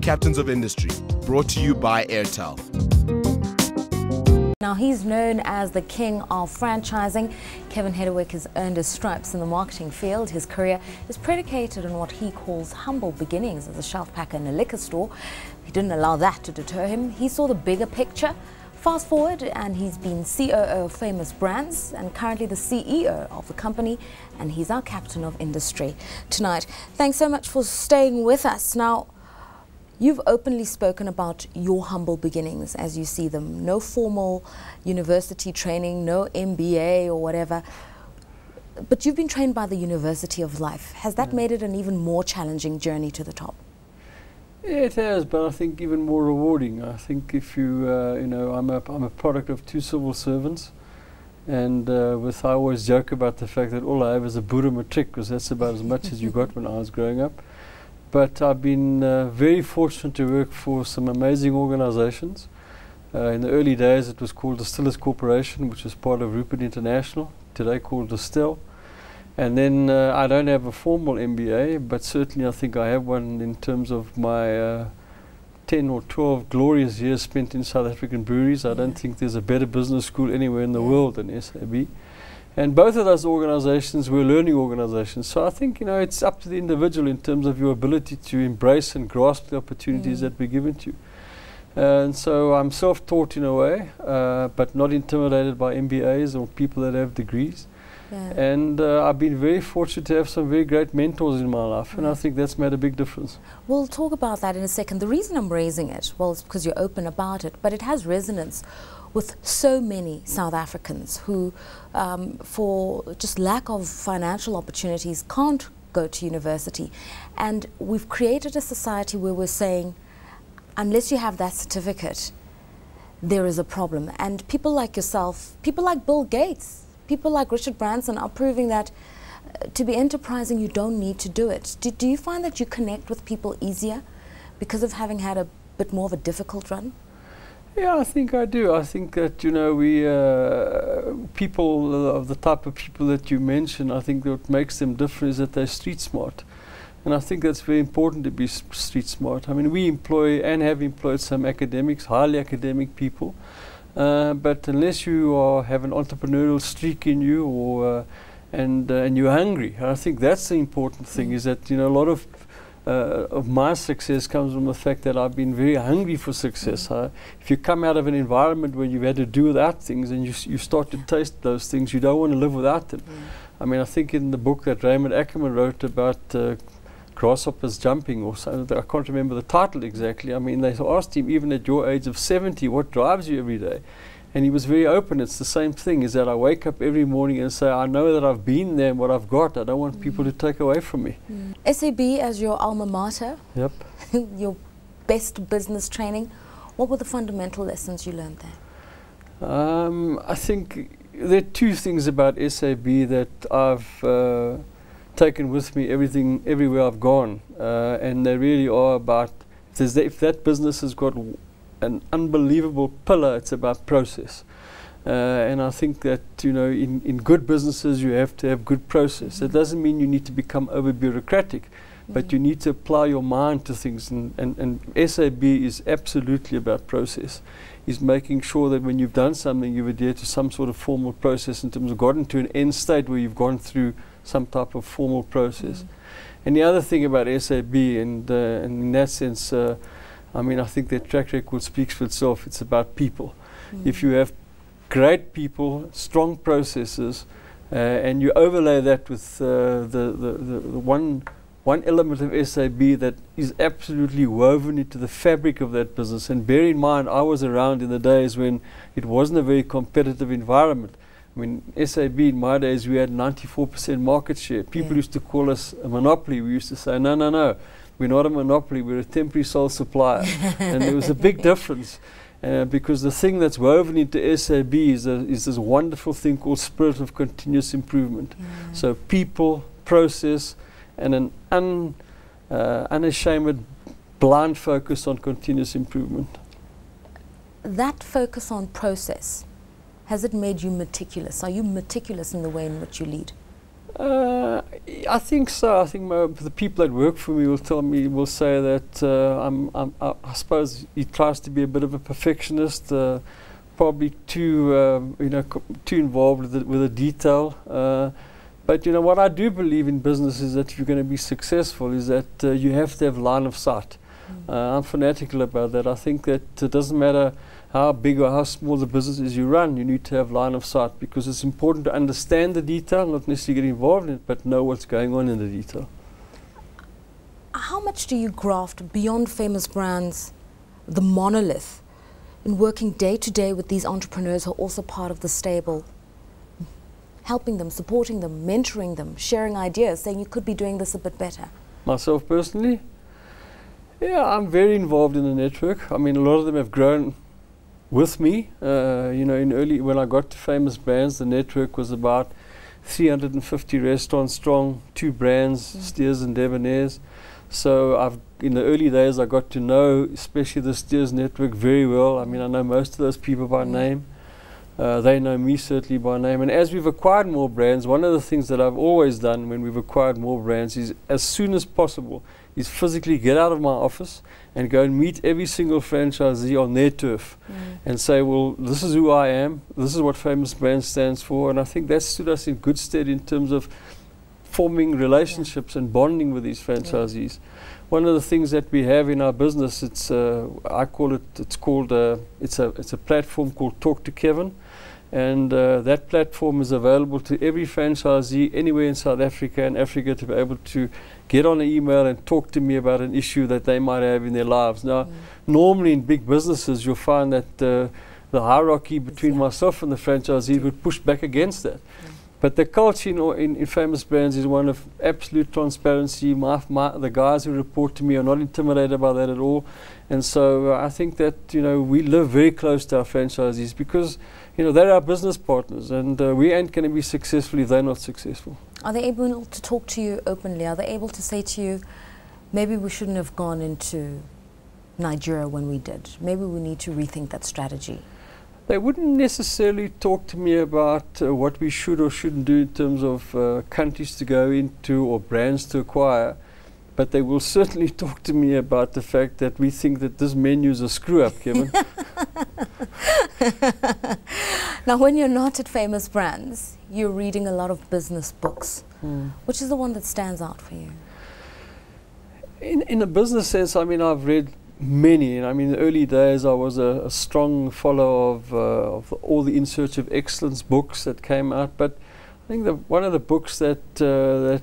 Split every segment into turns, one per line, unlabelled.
Captains of Industry, brought to you by Airtel.
Now, he's known as the king of franchising. Kevin Hedderwick has earned his stripes in the marketing field. His career is predicated on what he calls humble beginnings as a shelf packer in a liquor store. He didn't allow that to deter him. He saw the bigger picture. Fast forward, and he's been COO of famous brands and currently the CEO of the company, and he's our captain of industry tonight. Thanks so much for staying with us. Now, you've openly spoken about your humble beginnings as you see them. No formal university training, no MBA or whatever. But you've been trained by the University of Life. Has that made it an even more challenging journey to the top?
Yeah, it has, but I think even more rewarding. I think if you, I'm a product of two civil servants, and I always joke about the fact that all I have is a Boere matric, because that's about as much as you got when I was growing up. But I've been very fortunate to work for some amazing organizations. In the early days it was called Distillers Corporation, which was part of Rupert International, today called Distill. And then I don't have a formal MBA, but certainly I think I have one in terms of my 10 or 12 glorious years spent in South African breweries. I don't think there's a better business school anywhere in the world than SAB. And both of those organizations were learning organizations. So I think, it's up to the individual in terms of your ability to embrace and grasp the opportunities that we're given to you. And so I'm self-taught in a way, but not intimidated by MBAs or people that have degrees. And I've been very fortunate to have some very great mentors in my life, and I think that's made a big difference.
We'll talk about that in a second. The reason I'm raising it, well, it's because you're open about it, but it has resonance with so many South Africans who, for just lack of financial opportunities, can't go to university. And we've created a society where we're saying, unless you have that certificate, there is a problem. And people like yourself, people like Bill Gates, people like Richard Branson are proving that to be enterprising, you don't need to do it. Do you find that you connect with people easier because of having had a bit more of a difficult run?
Yeah, I think I do. I think that, we people of the type of people that you mentioned, I think what makes them different is that they're street smart. And I think that's very important to be street smart. I mean, we employ and have employed some academics, highly academic people. But unless you have an entrepreneurial streak in you, or and you're hungry, I think that's the important thing. Is that a lot of my success comes from the fact that I've been very hungry for success. If you come out of an environment where you've had to do without things, and you start to taste those things, you don't want to live without them. I mean, I think in the book that Raymond Ackerman wrote about grasshoppers jumping, or something, I can't remember the title exactly. I mean, they asked him, even at your age of 70, what drives you every day? And he was very open. It's the same thing, is that I wake up every morning and say, I know that I've been there and what I've got. I don't want people to take away from me.
SAB as your alma mater,
yep.
your best business training. What were the fundamental lessons you learned there?
I think there are two things about SAB that I've taken with me everywhere I've gone, and they really are about, if that business has got an unbelievable pillar, it's about process. And I think that in good businesses you have to have good process. That doesn't mean you need to become over bureaucratic, but you need to apply your mind to things, and SAB is absolutely about process. Is making sure that when you've done something, you've adhered to some sort of formal process in terms of gotten to an end state where you've gone through some type of formal process. And the other thing about SAB, and in that sense, I think their track record speaks for itself. It's about people. If you have great people, strong processes, and you overlay that with the one element of SAB that is absolutely woven into the fabric of that business. And bear in mind, I was around in the days when it wasn't a very competitive environment. I mean, SAB in my days, we had 94% market share. People used to call us a monopoly. We used to say, no, we're not a monopoly, we're a temporary sole supplier. And there was a big difference, because the thing that's woven into SAB is this wonderful thing called spirit of continuous improvement. So people, process, and an unashamed blind focus on continuous improvement.
That focus on process, has it made you meticulous? Are you meticulous in the way in which you lead?
I think so. I think the people that work for me will say that I suppose he tries to be a bit of a perfectionist, probably too too involved with the detail. But what I do believe in business is that if you're going to be successful, is that you have to have line of sight. I'm fanatical about that. I think that it doesn't matter how big or how small the business is you run, you need to have line of sight, because it's important to understand the detail, not necessarily get involved in it, but know what's going on in the detail.
How much do you graft beyond Famous Brands, the monolith, in working day to day with these entrepreneurs who are also part of the stable, helping them, supporting them, mentoring them, sharing ideas, saying you could be doing this a bit better?
Myself personally, yeah, I'm very involved in the network. I mean, a lot of them have grown with me. When I got to Famous Brands, the network was about 350 restaurants strong, 2 brands, Steers and Debonair's. So in the early days, I got to know, especially the Steers network, very well. I mean, I know most of those people by name. They know me certainly by name. And as we've acquired more brands, one of the things that I've always done when we've acquired more brands is, as soon as possible, is physically get out of my office and go and meet every single franchisee on their turf and say, well, this is who I am, this is what Famous Brands stands for. And I think that stood us in good stead in terms of forming relationships and bonding with these franchisees. One of the things that we have in our business, it's a platform called Talk to Kevin. And that platform is available to every franchisee anywhere in South Africa and Africa to be able to get on an email and talk to me about an issue that they might have in their lives. Now, normally in big businesses, you'll find that the hierarchy between myself and the franchisee would push back against that. But the culture in Famous Brands is one of absolute transparency. The guys who report to me are not intimidated by that at all. And so I think that, we live very close to our franchisees, because they're our business partners, and we ain't going to be successful if they're not successful.
Are they able to talk to you openly? Are they able to say to you, maybe we shouldn't have gone into Nigeria when we did? Maybe we need to rethink that strategy?
They wouldn't necessarily talk to me about what we should or shouldn't do in terms of countries to go into or brands to acquire. But they will certainly talk to me about the fact that we think that this menu is a screw-up, Kevin.
Now, when you're not at Famous Brands, you're reading a lot of business books. Which is the one that stands out for you?
In a business sense, I mean, I've read many. And I mean, in the early days, I was a strong follower of all the In Search of Excellence books that came out. But I think one of the books that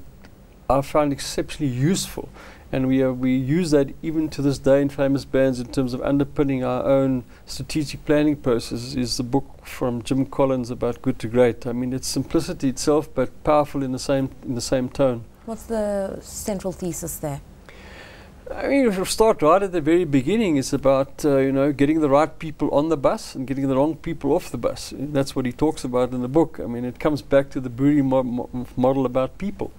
I found exceptionally useful, and we use that even to this day in Famous Brands in terms of underpinning our own strategic planning process, is the book from Jim Collins about Good to Great. I mean, it's simplicity itself, but powerful in the same tone.
What's the central thesis there?
I mean, if you start right at the very beginning, it's about getting the right people on the bus and getting the wrong people off the bus. That's what he talks about in the book. I mean, it comes back to the Brewery model about people.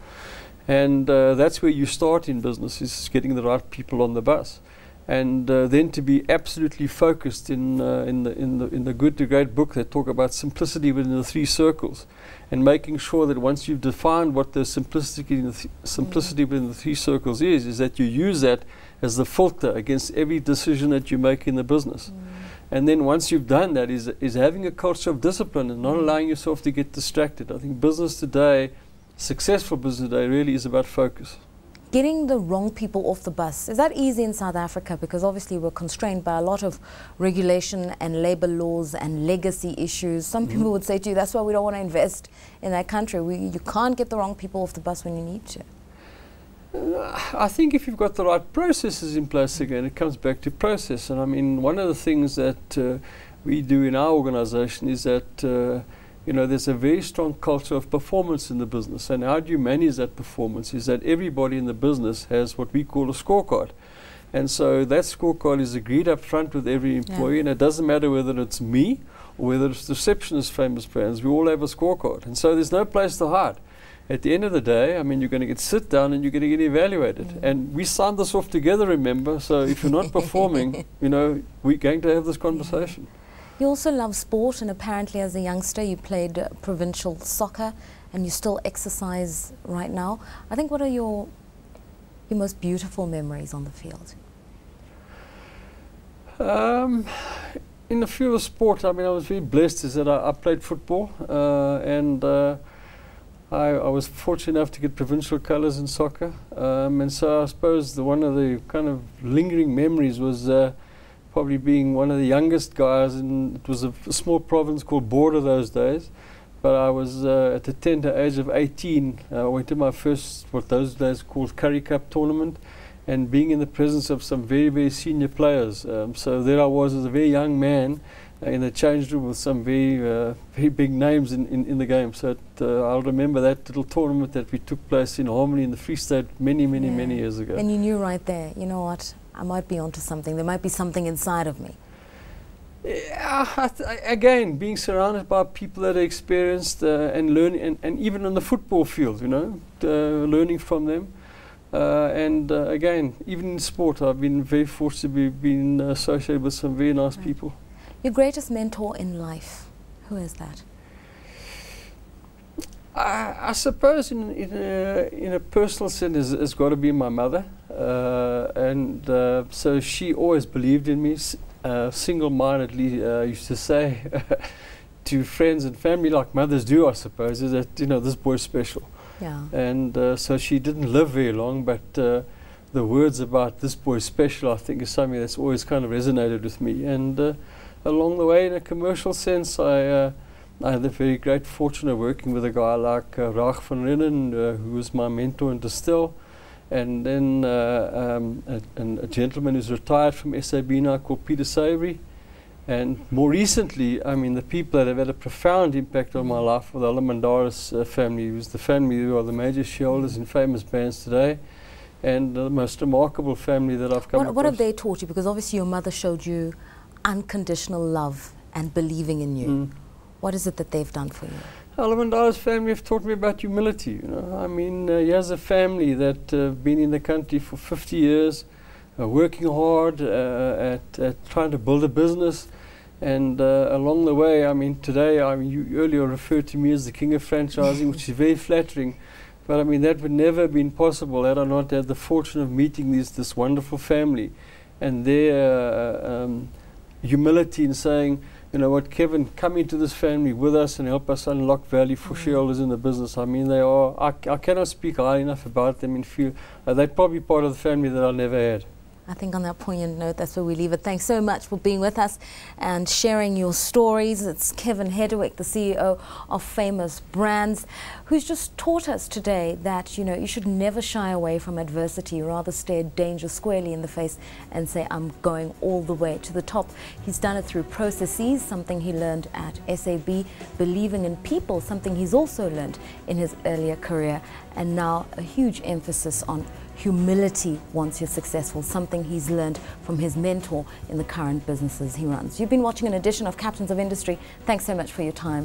And that's where you start in business, is getting the right people on the bus, and then to be absolutely focused in the Good to Great book. They talk about simplicity within the 3 circles, and making sure that once you've defined what the simplicity within the 3 circles is that you use that as the filter against every decision that you make in the business. And then once you've done that, is having a culture of discipline and not allowing yourself to get distracted. I think business today, successful business today, really is about focus.
Getting the wrong people off the bus, is that easy in South Africa? Because obviously we're constrained by a lot of regulation and labor laws and legacy issues. Some people would say to you, that's why we don't want to invest in that country. You can't get the wrong people off the bus when you need to.
I think if you've got the right processes in place, again, it comes back to process. And I mean, one of the things that we do in our organization is that there's a very strong culture of performance in the business. And how do you manage that performance is that everybody in the business has what we call a scorecard. And so that scorecard is agreed up front with every employee, and it doesn't matter whether it's me or whether it's the receptionist, Famous Brands, we all have a scorecard. And so there's no place to hide. At the end of the day, I mean, you're going to sit down and you're going to get evaluated. And we signed this off together, remember? So if you're not performing, we're going to have this conversation.
You also love sport, and apparently as a youngster you played provincial soccer and you still exercise right now. I think, what are your most beautiful memories on the field?
In the field of sport, I mean, I was very blessed is that I played football, and I was fortunate enough to get provincial colours in soccer, and so I suppose one of the kind of lingering memories was probably being one of the youngest guys, and it was a small province called Border those days, but I was at the tender age of 18, I went to my first, what those days called Currie Cup tournament, and being in the presence of some very, very senior players. So there I was as a very young man in the change room with some very, very big names in the game. So I'll remember that little tournament that we took place in Harmony in the Free State many years ago.
And you knew right there, you know what, I might be onto something. There might be something inside of me.
Yeah, again, being surrounded by people that are experienced and learning, and even on the football field, you know, learning from them. And again, even in sport, I've been very fortunate to be being associated with some very nice people.
Your greatest mentor in life, who is that?
I suppose in a personal sense has got to be my mother, and so she always believed in me, single-mindedly used to say to friends and family, like mothers do, I suppose, is that, you know, this boy's special.
Yeah.
And so she didn't live very long, but the words about this boy's special, I think, is something that's always kind of resonated with me. And along the way, in a commercial sense, I had the very great fortune of working with a guy like Raag van Rennen, who was my mentor in Distill, and then a gentleman who's retired from SAB now called Peter Savory. And more recently, I mean, the people that have had a profound impact on my life were the Alamandaris family, who's the family who are the major shareholders in famous bands today, and the most remarkable family that I've come across.
What have they taught you? Because obviously your mother showed you unconditional love and believing in you. What is it that they've done for you?
Alamandaris family have taught me about humility. You know, I mean, here's a family that been in the country for 50 years, working hard at trying to build a business, and along the way, I mean, today, I mean, you earlier referred to me as the king of franchising, which is very flattering, but I mean, that would never have been possible had I not had the fortune of meeting this wonderful family, and their humility in saying, you know what, Kevin, come into this family with us and help us unlock value for shareholders in the business. I mean, they are, I cannot speak highly enough about them and feel they're probably part of the family that I never had.
I think on that poignant note, that's where we leave it. Thanks so much for being with us and sharing your stories. It's Kevin Hedderwick, the CEO of Famous Brands, who's just taught us today that, you know, you should never shy away from adversity, rather stare danger squarely in the face and say, I'm going all the way to the top. He's done it through processes, something he learned at SAB, believing in people, something he's also learned in his earlier career, and now a huge emphasis on humility once you're successful, something he's learned from his mentor in the current businesses he runs. You've been watching an edition of Captains of Industry. Thanks so much for your time.